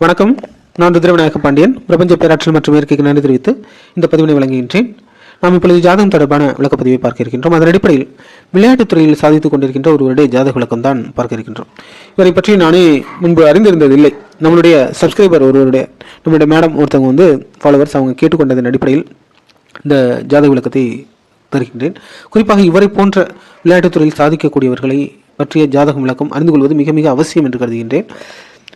வணக்கம். நான் ருத்ரவிநாயக பாண்டியன். பிரபஞ்ச பேராற்றல் மற்றும் இயற்கைக்கு நன்றி தெரிவித்து இந்த பதிவினை வழங்குகின்றேன். நாம் இப்பொழுது ஜாதகம் தொடர்பான விளக்கப்பதிவை பார்க்க இருக்கின்றோம். அதன் அடிப்படையில் விளையாட்டுத் துறையில் சாதித்துக் கொண்டிருக்கின்ற ஒருவருடைய ஜாதக விளக்கம் தான் பார்க்க இருக்கின்றோம். இவரை பற்றி நானே முன்பு அறிந்திருந்ததில்லை. நம்மளுடைய சப்ஸ்கிரைபர் நம்மளுடைய மேடம் ஒருத்தவங்க ஃபாலோவர்ஸ் அவங்க கேட்டுக்கொண்டதன் அடிப்படையில் இந்த ஜாதக விளக்கத்தை தருகின்றேன். குறிப்பாக இவரை போன்ற விளையாட்டுத் துறையில் சாதிக்கக்கூடியவர்களை பற்றிய ஜாதக விளக்கம் அறிந்து கொள்வது மிக மிக அவசியம் என்று கருதுகின்றேன்.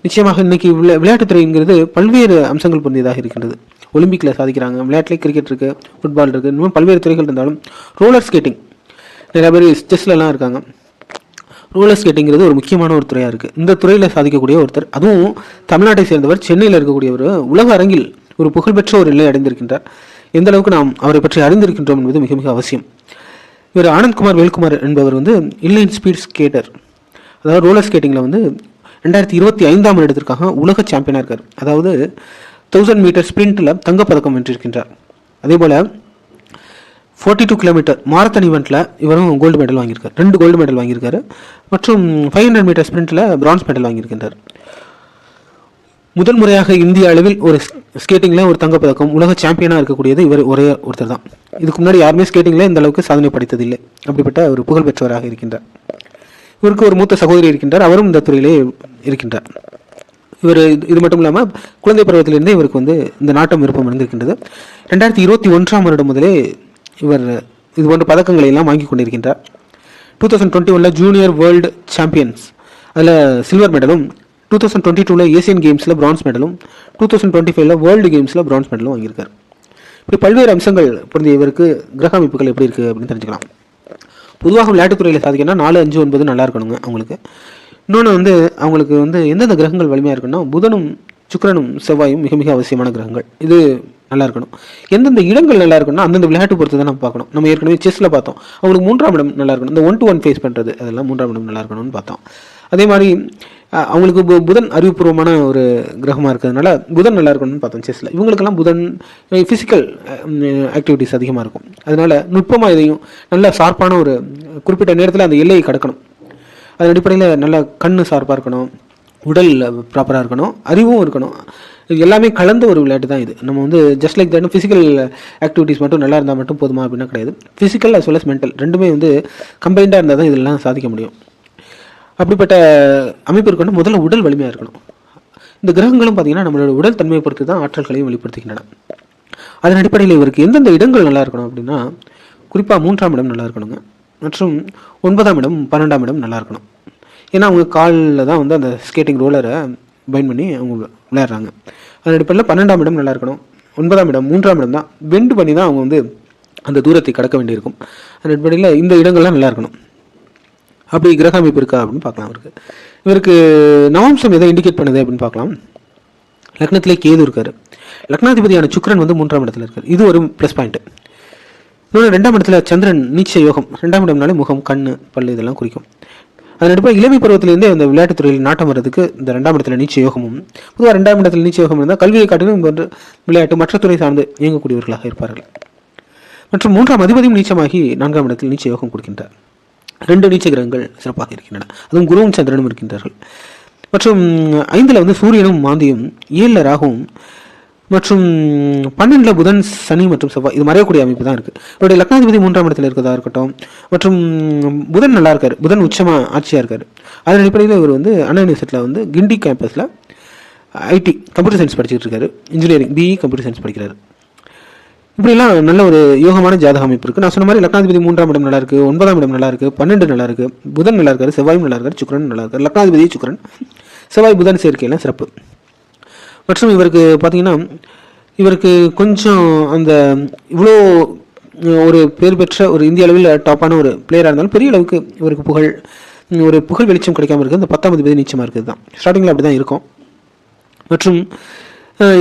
நிச்சயமாக இன்னைக்கு விளையாட்டுத்துறைங்கிறது பல்வேறு அம்சங்கள் பொருந்தியதாக இருக்கின்றது. ஒலிம்பிக்கில் சாதிக்கிறாங்க, விளையாட்டுலேயே கிரிக்கெட் இருக்குது, ஃபுட்பால் இருக்குது, இன்னும் பல்வேறு துறைகள் இருந்தாலும் ரோலர் ஸ்கேட்டிங் நிறைய பேர் செஸ்லலாம் இருக்காங்க. ரோலர் ஸ்கேட்டிங்கிறது ஒரு முக்கியமான ஒரு துறையாக இருக்குது. இந்த துறையில் சாதிக்கக்கூடிய ஒருத்தர், அதுவும் தமிழ்நாட்டை சேர்ந்தவர், சென்னையில் இருக்கக்கூடிய ஒரு உலக அரங்கில் ஒரு புகழ்பெற்ற ஒரு நிலை அடைந்திருக்கின்றார். எந்த அளவுக்கு நாம் அவரை பற்றி அறிந்திருக்கின்றோம் என்பது மிக மிக அவசியம். இவர் ஆனந்த்குமார் வேல்குமார் என்பவர் இன்லைன் ஸ்பீட் ஸ்கேட்டர், அதாவது ரோலர் ஸ்கேட்டிங்கில் 2025ஆம் வருடத்திற்காக உலக சாம்பியனாக இருக்கார். அதாவது 1000 மீட்டர் ஸ்பிரிண்டில் தங்கப்பதக்கம் வென்றிருக்கின்றார். அதே போல் 42 கிலோமீட்டர் மாரத்தான் ஈவெண்ட்டில் இவரும் கோல்டு மெடல் வாங்கியிருக்கார், 2 கோல்டு மெடல் வாங்கியிருக்காரு. மற்றும் 500 மீட்டர் ஸ்பிரிண்டில் பிரான்ஸ் மெடல் வாங்கியிருக்கின்றார். முதல் முறையாக இந்திய அளவில் ஒரு ஸ்கேட்டிங்கில் ஒரு தங்கப்பதக்கம் உலக சாம்பியனாக இருக்கக்கூடியது இவர் ஒரே ஒருத்தர் தான். இதுக்கு முன்னாடி யாருமே ஸ்கேட்டிங்கில் இந்த அளவுக்கு சாதனை படைத்ததில்லை. அப்படிப்பட்ட ஒரு புகழ்பெற்றவராக இருக்கின்றார். இவருக்கு ஒரு மூத்த சகோதரி இருக்கின்றார், அவரும் இந்த துறையிலே இருக்கின்றார். இவர் இது மட்டும் இல்லாமல் குழந்தை பருவத்திலிருந்தே இவருக்கு இந்த நாட்டம் விருப்பம் இருந்திருக்கின்றது. 2021ஆம் வருடம் முதலே இவர் இது போன்ற பதக்கங்களை எல்லாம் வாங்கி கொண்டிருக்கின்றார். 2021 ஜூனியர் வேர்ல்டு சாம்பியன்ஸ் அதில் சில்வர் மெடலும், 2022 ஏசியன் கேம்ஸில் பிரான்ஸ் மெடலும், 2025 வேர்ல்டு கேம்ஸில் பிரான்ஸ் மெடலும் வாங்கியிருக்கார். இப்படி பல்வேறு அம்சங்கள் பொருந்திய இவருக்கு கிரக அமைப்புகள் எப்படி இருக்குது அப்படின்னு தெரிஞ்சுக்கலாம். பொதுவாக விளையாட்டுத்துறையில் சாதிக்கணும்னா 4, 5, 9 நல்லா இருக்கணுங்க அவங்களுக்கு. இன்னொன்று அவங்களுக்கு எந்தெந்த கிரகங்கள் வலிமையாக இருக்குன்னா புதனும் சுக்கிரனும் செவ்வாயும் மிக மிக அவசியமான கிரகங்கள். இது நல்லா இருக்கணும். எந்தெந்த இடங்கள் நல்லா இருக்கணும்னா அந்தந்த விளையாட்டு பொறுத்து தான் நம்ம பார்க்கணும். நம்ம ஏற்கனவே செஸ்ஸில் பார்த்தோம், அவங்களுக்கு 3ஆம் இடம் நல்லா இருக்கணும். இந்த 1-to-1 ஃபேஸ் பண்ணுறது அதெல்லாம் 3ஆம் இடம் நல்லா இருக்கணும்னு பார்த்தோம். அதே மாதிரி அவங்களுக்கு புதன் அறிவுபூர்வமான ஒரு கிரகமாக இருக்கிறதுனால புதன் நல்லா இருக்கணும்னு பார்த்தோம் செஸ்ஸில். இவங்களுக்கெல்லாம் புதன் ஃபிசிக்கல் ஆக்டிவிட்டிஸ் அதிகமாக இருக்கும். அதனால் நுட்பமாக இதையும் நல்ல ஷார்ப்பான ஒரு குறிப்பிட்ட நேரத்தில் அந்த எல்லையை கடக்கணும். அதன் அடிப்படையில் நல்ல கண் ஷார்ப்பாக இருக்கணும், உடல் ப்ராப்பராக இருக்கணும், அறிவும் இருக்கணும். இது எல்லாமே கலந்த ஒரு விளையாட்டு தான் இது. நம்ம just like that physical activities மட்டும் நல்லா இருந்தால் மட்டும் போதுமா அப்படின்னா கிடையாது. Physical as well as mental ரெண்டுமே கம்பைண்டாக இருந்தால் தான் இதெல்லாம் சாதிக்க முடியும். அப்படிப்பட்ட அமைப்பு இருக்கணும். முதல்ல உடல் வலிமையாக இருக்கணும். இந்த கிரகங்களும் பார்த்திங்கன்னா நம்மளோட உடல் தன்மையை பொறுத்து தான் ஆற்றல்களையும் வெளிப்படுத்துகின்றன. அதன் அடிப்படையில் இவருக்கு எந்தெந்த இடங்கள் நல்லா இருக்கணும் அப்படின்னா குறிப்பாக 3ஆம் இடம் நல்லா இருக்கணுங்க. மற்றும் 9ஆம் இடம் 12ஆம் இடம் நல்லா இருக்கணும். ஏன்னா அவங்க காலில் தான் அந்த ஸ்கேட்டிங் ரோலரை பைண்ட் பண்ணி அவங்க விளையாடுறாங்க. அதன் அடிப்படையில் 12ஆம் இடம் நல்லா இருக்கணும். 9ஆம் இடம் 3ஆம் இடம் தான் பெண்டு பண்ணி தான் அவங்க அந்த தூரத்தை கடக்க வேண்டியிருக்கும். அதன் அடிப்படையில் இந்த இடங்கள்லாம் நல்லா இருக்கணும். அப்படி கிரக அமைப்பு இருக்கா அப்படின்னு பார்க்கலாம். இவருக்கு நவம்சம் எதை இண்டிகேட் பண்ணுது அப்படின்னு பார்க்கலாம். லக்னத்திலே கேது இருக்காரு. லக்னாதிபதியான சுக்கிரன் 3ஆம் இடத்துல இருக்காரு. இது ஒரு ப்ளஸ் பாயிண்ட். இன்னொன்று 2ஆம் இடத்துல சந்திரன் நீச்ச யோகம். 2ஆம் இடம்னாலே முகம், கண், பல்லு இதெல்லாம் குறிக்கும். அதன் அடிப்படையில் இளமை பருவத்திலேருந்தே அந்த விளையாட்டுத்துறையில் நாட்டம் வர்றதுக்கு இந்த 2ஆம் இடத்துல நீச்ச யோகமும், பொதுவாக 2ஆம் இடத்துல நீச்ச யோகம் இருந்தால் கல்வியை காட்டிலும் விளையாட்டு மற்ற துறை சார்ந்து இயங்கக்கூடியவர்களாக இருப்பார்கள். மற்றும் 3ஆம் அதிபதியும் நீச்சமாகி 4ஆம் இடத்தில் நீச்ச யோகம் கொடுக்கின்றார். 2 நீச்ச கிரகங்கள் சிறப்பாக இருக்கின்றன. அதுவும் குருவும் சந்திரனும் இருக்கின்றார்கள். மற்றும் 5ல் சூரியனும் மாந்தியும், 7ல் ராகுவும், மற்றும் 12ல் புதன், சனி மற்றும் செவ்வாய். இது மறையக்கூடிய அமைப்பு தான் இருக்குது. இவருடைய லக்னாதிபதி 3ஆம் இடத்துல இருக்கிறதா இருக்கட்டும். மற்றும் புதன் நல்லா இருக்கார், புதன் உச்சமாக ஆட்சியாக இருக்கார். அதன் அடிப்படையில் இவர் அண்ணா யூனிவர்சிட்டியில் கிண்டி கேம்பஸில் ஐடி கம்ப்யூட்டர் சயின்ஸ் படிச்சுட்டு இருக்காரு. இன்ஜினியரிங் பிஇ கம்ப்யூட்டர் சயின்ஸ் படிக்கிறார். இப்படிலாம் நல்ல ஒரு யோகமான ஜாதக அமைப்பு இருக்குது. நான் சொன்ன மாதிரி லக்னாதிபதி 3ஆம் இடம் நல்லா இருக்குது, 9ஆம் இடம் நல்லா இருக்குது, 12 நல்லா இருக்குது, புதன் நல்லா இருக்காரு, செவ்வாயும் நல்லா இருக்காரு, சுக்கிரன் நல்லா இருக்காரு. லக்னாதிபதி சுக்கிரன், செவ்வாய் புதன் சேர்க்கையெல்லாம் சிறப்பு. மற்றும் இவருக்கு பார்த்திங்கன்னா இவருக்கு கொஞ்சம் இவ்வளோ ஒரு பேர் பெற்ற ஒரு இந்திய அளவில் டாப்பான ஒரு பிளேயராக இருந்தாலும் பெரிய அளவுக்கு இவருக்கு ஒரு புகழ் வெளிச்சம் கிடைக்காம இருக்குது. இந்த 10ஆம் அதிபதி நீச்சமாக இருக்குது தான் ஸ்டார்டிங்கில் அப்படி தான் இருக்கும். மற்றும்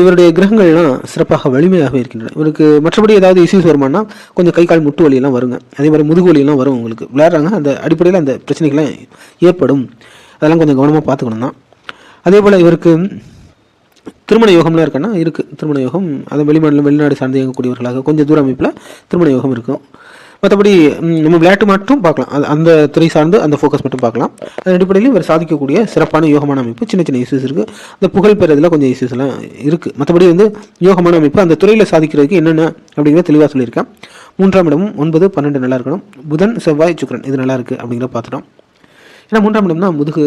இவருடைய கிரகங்கள்லாம் சிறப்பாக வலிமையாக இருக்கின்றன. இவருக்கு மற்றபடி ஏதாவது இஷ்யூஸ் வருமானா கொஞ்சம் கை கால் முட்டு வலியெல்லாம் வருங்க. அதே மாதிரி முதுகு வலியெல்லாம் வரும். உங்களுக்கு விளையாடுறாங்க அந்த அடிப்படையில் அந்த பிரச்சனைகள்லாம் ஏற்படும். அதெல்லாம் கொஞ்சம் கவனமாக பார்த்துக்கணும் தான். அதே போல் இவருக்கு திருமண யோகம்லாம் இருக்குன்னா இருக்குது. திருமண யோகம் அது வெளிநாடு சார்ந்து இயங்கக்கூடியவர்களாக கொஞ்சம் தூர அமைப்பில் திருமண யோகம் இருக்கும். மற்றபடி நம்ம விளையாட்டு மட்டும் பார்க்கலாம், அந்த துறை சார்ந்து அந்த ஃபோக்கஸ் மட்டும் பார்க்கலாம். அதன் அடிப்படையில் இவர் சாதிக்கக்கூடிய சிறப்பான யோகமான அமைப்பு. சின்ன சின்ன இஷ்யூஸ் இருக்குது, அந்த புகழ் பெறதுல கொஞ்சம் இஷ்யூஸ் எல்லாம் இருக்குது. மற்றபடி யோகமான அமைப்பு அந்த துறையில் சாதிக்கிறதுக்கு என்னென்ன அப்படிங்கிறத தெளிவாக சொல்லியிருக்கேன். 3ஆம் இடமும் 9, 12 நல்லா இருக்கணும். புதன், செவ்வாய், சுக்கிரன் இது நல்லா இருக்குது அப்படிங்கிற பார்த்துட்டோம். ஏன்னா 3ஆம் இடம்னா முதுகு,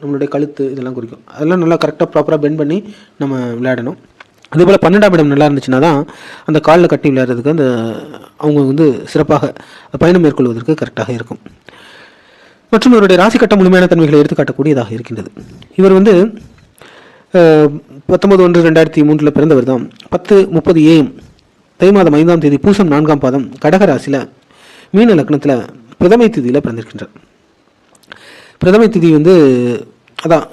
நம்மளுடைய கழுத்து இதெல்லாம் குறிக்கும். அதெல்லாம் நல்லா கரெக்டாக ப்ராப்பராக பெண்ட் பண்ணி நம்ம விளையாடணும். அதேபோல் 12ஆம் இடம் நல்லா இருந்துச்சுன்னா தான் அந்த காலில் கட்டி விளையாடுறதுக்கு அவங்க சிறப்பாக பயணம் மேற்கொள்வதற்கு கரெக்டாக இருக்கும். மற்றும் இவருடைய ராசி கட்டம் முழுமையான தன்மைகளை எடுத்துக்காட்டக்கூடியதாக இருக்கின்றது. இவர் 19/1/2003 பிறந்தவர் தான். 10:30 AM தை மாதம் 5ஆம் தேதி பூசம் 4ஆம் பாதம் கடக ராசியில் மீன லக்னத்தில் பிரதமை திதியில் பிறந்திருக்கின்றார். பிரதமை திதி அதான்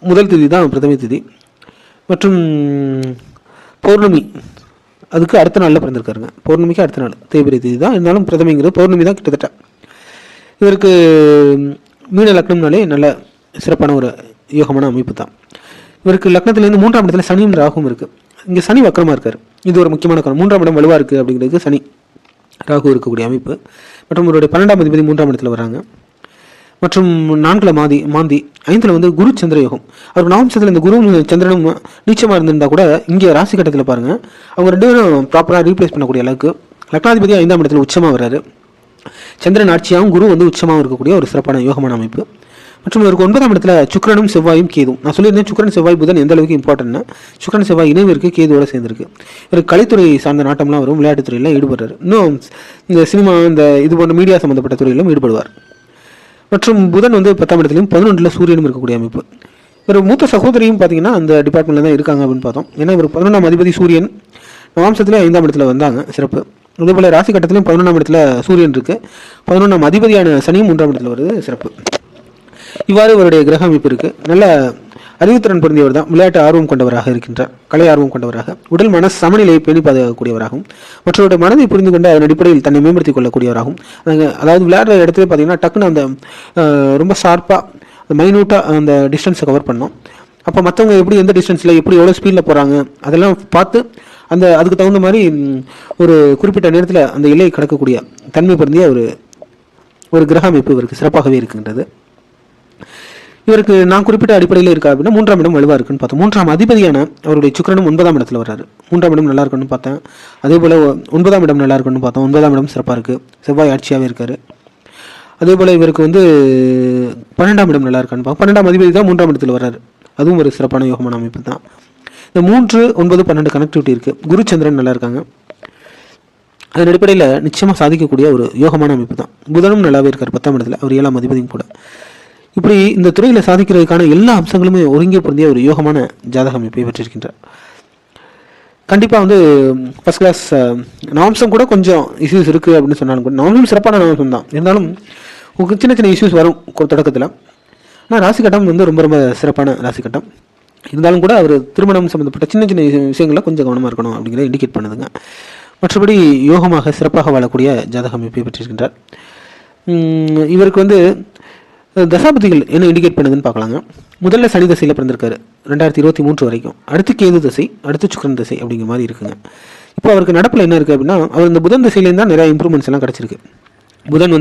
முதல் திதி தான் பிரதமை திதி. மற்றும் பௌர்ணமி அதுக்கு அடுத்த நாளில் பிறந்திருக்காருங்க. பௌர்ணமிக்கு அடுத்த நாள் தேய்பிரை திதி தான், இருந்தாலும் பிரதமைங்கிறது பௌர்ணமி தான் கிட்டத்தட்ட. இவருக்கு மீன லக்னம்னாலே நல்ல சிறப்பான ஒரு யோகமான அமைப்பு தான். இவருக்கு லக்னத்திலேருந்து 3ஆம் இடத்துல சனியும் ராகுவும் இருக்குது. இங்கே சனி வக்கரமாக இருக்கார். இது ஒரு முக்கியமான காரணம். 3ஆம் இடம் வலுவாக இருக்குது அப்படிங்கிறதுக்கு சனி ராகு இருக்கக்கூடிய அமைப்பு. மற்றும் இவருடைய 12ஆம் அதிபதி 3ஆம் இடத்துல வராங்க. மற்றும் 4ல் மாந்தி 5ல் குரு சந்திர யோகம். அவருக்கு நவம்சத்தில் இந்த குரு சந்திரனும் நீச்சமாக இருந்திருந்தால் கூட இங்கே ராசி கட்டத்தில் பாருங்கள், அவங்க 2 பேரும் ப்ராப்பராக ரீப்ளேஸ் பண்ணக்கூடிய அளவுக்கு லக்னாதிபதி 5ஆம் இடத்துல உச்சமாக வர்றாரு. சந்திரன் ஆட்சியாகவும் குரு உச்சமாகவும் இருக்கக்கூடிய ஒரு சிறப்பான யோகமான அமைப்பு. மற்றும் இவருக்கு 9ஆம் இடத்துல சுக்கிரனும் செவ்வாயும் கேதும். நான் சொல்லியிருந்தேன் சுக்கிரன் செவ்வாய் புதன் எந்த அளவுக்கு இம்பார்ட்டன்ட்னா, சுக்கிரன் செவ்வாய் இணைவு இருக்குது, கேதுவோட சேர்ந்துருக்கு. இவருக்கு கலைத்துறை சார்ந்த நாட்டம்லாம் வரும், விளையாட்டுத்துறையெல்லாம் ஈடுபடுறாரு. இன்னும் இந்த சினிமா இது போன்ற மீடியா சம்மந்தப்பட்ட துறையிலும் ஈடுபடுவார். மற்றும் புதன் 10ஆம் இடத்துலையும் 11ல் சூரியனும் இருக்கக்கூடிய அமைப்பு. ஒரு மூத்த சகோதரியும் பார்த்தீங்கன்னா அந்த டிபார்ட்மெண்ட்டில் தான் இருக்காங்க அப்படின்னு பார்த்தோம். ஏன்னா இவர் 11ஆம் அதிபதி சூரியன் நவாம்சத்தில் 5ஆம் இடத்துல வந்தாங்க, சிறப்பு. அதேபோல் ராசி கட்டத்திலையும் 11ஆம் இடத்துல சூரியன் இருக்குது. 11ஆம் அதிபதியான சனியும் 3ஆம் இடத்துல வருது, சிறப்பு. இவ்வாறு இவருடைய கிரக அமைப்பு இருக்குது. நல்ல அறிவுத்திறன் பொருந்தியவர் தான். விளையாட்டு ஆர்வம் கொண்டவராக இருக்கின்றார், கலை ஆர்வம் கொண்டவராக, உடல் மன சமநிலையை பேணி பாதுகாக்கக்கூடியவராகவும், மற்றவருடைய மனதை புரிந்து கொண்டு அதன் அடிப்படையில் தன்னை மேம்படுத்திக் கொள்ளக்கூடியவராகவும், அதாவது விளையாடுற இடத்துல பார்த்தீங்கன்னா டக்குன்னு அந்த ரொம்ப ஷார்ப்பாக மைனூட்டாக அந்த டிஸ்டன்ஸை கவர் பண்ணோம். அப்போ மற்றவங்க எப்படி எந்த டிஸ்டன்ஸில் எப்படி எவ்வளோ ஸ்பீடில் போகிறாங்க அதெல்லாம் பார்த்து அதுக்கு தகுந்த மாதிரி ஒரு குறிப்பிட்ட நேரத்தில் அந்த எல்லையை கடக்கக்கூடிய தன்மை பொருந்திய ஒரு கிரக அமைப்பு இவருக்கு சிறப்பாகவே இருக்கின்றது. இவருக்கு நான் குறிப்பிட்ட அடிப்படையில் இருக்கா அப்படின்னா 3ஆம் இடம் வலுவாக இருக்குன்னு பார்த்தோம். 3ஆம் அதிபதியான அவருடைய சுக்கிரனும் 9ஆம் இடத்துல வர்றாரு. 3ஆம் இடம் நல்லா இருக்குன்னு பார்த்தேன். அதே போல் 9ஆம் இடம் நல்லா இருக்குன்னு பார்த்தோம். 9ஆம் இடம் சிறப்பாக இருக்குது, செவ்வாய் ஆட்சியாகவே இருக்கார். அதே போல் இவருக்கு 12ஆம் இடம் நல்லா இருக்கான்னு பார்ப்போம். 12ஆம் அதிபதி தான் 3ஆம் இடத்துல வர்றாரு. அதுவும் ஒரு சிறப்பான யோகமான அமைப்பு தான். இந்த 3, 9, 12 கனெக்டிவிட்டி இருக்குது. குரு சந்திரன் நல்லா இருக்காங்க. அதன் அடிப்படையில் நிச்சயமாக சாதிக்கக்கூடிய ஒரு யோகமான அமைப்பு தான். புதனும் நல்லாவே இருக்கார் 10ஆம் இடத்துல, அவர் 7ஆம் அதிபதியும் கூட. இப்படி இந்த துறையில் சாதிக்கிறதுக்கான எல்லா அம்சங்களுமே ஒருங்கே பொருந்திய ஒரு யோகமான ஜாதக அமைப்பை பெற்றிருக்கின்றார். கண்டிப்பாக ஃபர்ஸ்ட் கிளாஸ் நவம்சம் கூட கொஞ்சம் இஷ்யூஸ் இருக்குது அப்படின்னு சொன்னாலும் கூட, நவம்சம் சிறப்பான நவம்சம் தான். இருந்தாலும் சின்ன சின்ன இஷ்யூஸ் வரும் தொடக்கத்தில். ஆனால் ராசி கட்டம் ரொம்ப ரொம்ப சிறப்பான ராசி கட்டம். இருந்தாலும் கூட அவர் திருமணம் சம்மந்தப்பட்ட சின்ன சின்ன விஷயங்களில் கொஞ்சம் கவனமாக இருக்கணும் அப்படிங்கிறத இண்டிகேட் பண்ணுதுங்க. மற்றபடி யோகமாக சிறப்பாக வாழக்கூடிய ஜாதக அமைப்பை பெற்றிருக்கின்றார். இவருக்கு தசாபதிகள் என்ன இண்டிகேட் பண்ணுதுன்னு பார்க்கலாங்க. முதல்ல சனி தசையில் பிறந்திருக்காரு 2023 வரைக்கும். அடுத்து கேது தசை, அடுத்து சுக்கிரன் தசை அப்படிங்கிற மாதிரி இருக்குங்க. இப்போ அவருக்கு நடப்பில் என்ன இருக்குது அப்படின்னா, அவர் இந்த புதன் தசையிலேருந்து தான் நிறையா இம்ப்ரூவ்மெண்ட்ஸ் எல்லாம் கிடச்சிருக்கு. புதன்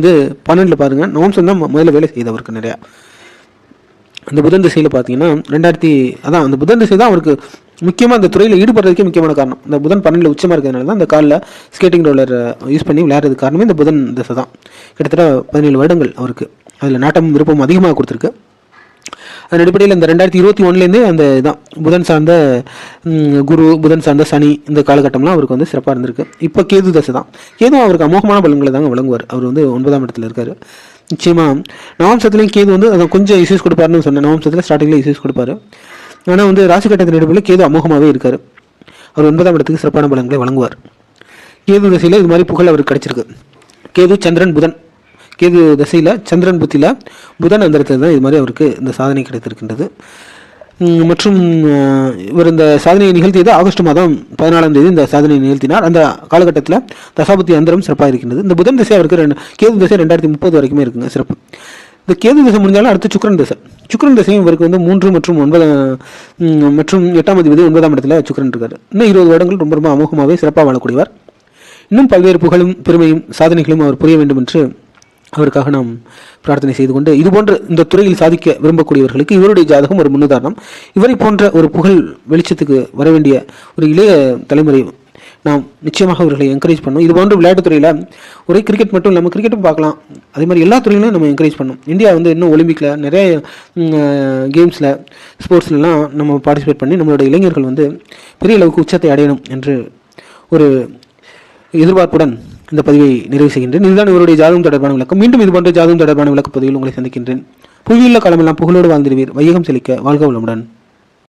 12ல் பாருங்கள், நவம்சம் தான் முதல்ல வேலை செய்யுது அவருக்கு நிறையா. அந்த புதன் திசையில் பார்த்தீங்கன்னா அந்த புதன் திசை தான் அவருக்கு முக்கியமாக அந்த துறையில் ஈடுபடுறதுக்கே முக்கியமான காரணம். இந்த புதன் 12ல் உச்சமாக இருக்கிறதுனால தான் அந்த காலில் ஸ்கேட்டிங் ரோலர் யூஸ் பண்ணி விளையாடுறதுக்கு காரணமே இந்த புதன் திசை தான். கிட்டத்தட்ட 17 வருடங்கள் அவருக்கு அதில் நாட்டம் விருப்பம் அதிகமாக கொடுத்துருக்கு. அதன் அடிப்படையில் இந்த 2021லேருந்தே அந்த இதான் புதன் சார்ந்த குரு, புதன் சார்ந்த சனி, இந்த காலகட்டம்லாம் அவருக்கு சிறப்பாக இருந்திருக்கு. இப்போ கேது தசை தான். கேதுவும் அவருக்கு அமோகமான பலன்களை தாங்க வழங்குவார். அவர் 9ஆம் இடத்துல இருக்கார். நிச்சயமாக நவம்சத்துலேயும் கேது அதை கொஞ்சம் இஷ்யூஸ் கொடுப்பாருன்னு சொன்னேன். நவம்சத்தில் ஸ்டார்டிங்கில் இஷ்யூஸ் கொடுப்பாரு. ஆனால் ராசி கட்டத்தின் அடிப்படையில் கேது அமோகமாகவே இருக்கார். அவர் 9ஆம் இடத்துக்கு சிறப்பான பலன்களை வழங்குவார். கேது தசையில் இது மாதிரி புகழ் அவருக்கு கிடைச்சிருக்கு. கேது சந்திரன் புதன், கேது தசையில் சந்திரன் புத்தியில் புதன் அந்த இடத்துல தான் இது மாதிரி அவருக்கு இந்த சாதனை கிடைத்திருக்கின்றது. மற்றும் இவர் இந்த சாதனையை நிகழ்த்தியது ஆகஸ்ட் மாதம் 14ஆம் தேதி இந்த சாதனையை நிகழ்த்தினார். அந்த காலகட்டத்தில் தசாபுத்தி அந்தரம் சிறப்பாக இருக்கின்றது. இந்த புதன் திசை அவருக்கு கேது திசை 2030 வரைக்குமே இருக்குங்க, சிறப்பு. இந்த கேது திசை முடிஞ்சாலும் அடுத்து சுக்கிரன் திசை. சுக்கிரன் திசையும் இவருக்கு 3 மற்றும் 9 மற்றும் 8ஆம் அதிபதி 9ஆம் இடத்துல சுக்கிரன் இருக்கார். இன்னும் 20 வருடங்கள் ரொம்ப ரொம்ப அமோகமாகவே சிறப்பாக வாழக்கூடியவர். இன்னும் பல்வேறு புகழும் பெருமையும் சாதனைகளும் அவர் புரிய வேண்டும் என்று அவருக்காக நாம் பிரார்த்தனை செய்து கொண்டு, இதுபோன்ற இந்த துறையில் சாதிக்க விரும்பக்கூடியவர்களுக்கு இவருடைய ஜாதகம் ஒரு முன்னுதாரணம். இவரை போன்ற ஒரு புகழ் வெளிச்சத்துக்கு வர வேண்டிய ஒரு இளைய தலைமுறை நாம் நிச்சயமாக அவர்களை என்கரேஜ் பண்ணணும். இது போன்ற விளையாட்டுத்துறையில் ஒரே கிரிக்கெட் மட்டும் இல்லாமல் கிரிக்கெட்டும் பார்க்கலாம், அதே மாதிரி எல்லா துறையிலும் நம்ம என்கரேஜ் பண்ணணும். இந்தியா இன்னும் ஒலிம்பிக்கில் நிறைய கேம்ஸில் ஸ்போர்ட்ஸ்லாம் நம்ம பார்ட்டிசிபேட் பண்ணி நம்மளோட இளைஞர்கள் பெரிய அளவுக்கு உச்சத்தை அடையணும் என்று ஒரு எதிர்பார்ப்புடன் இந்த பதிவை நிறைவு செய்கின்றேன். இதுதான் இவருடைய ஜாதகம் தொடர்பான விளக்கம். மீண்டும் இது போன்ற ஜாதகம் தொடர்பான விளக்க பதிவில் உங்களை சந்திக்கின்றேன். புவியுள்ள காலமெல்லாம் புகழோடு வாழ்ந்திருவீர். வையகம் செழிக்க. வாழ்க வளமுடன்.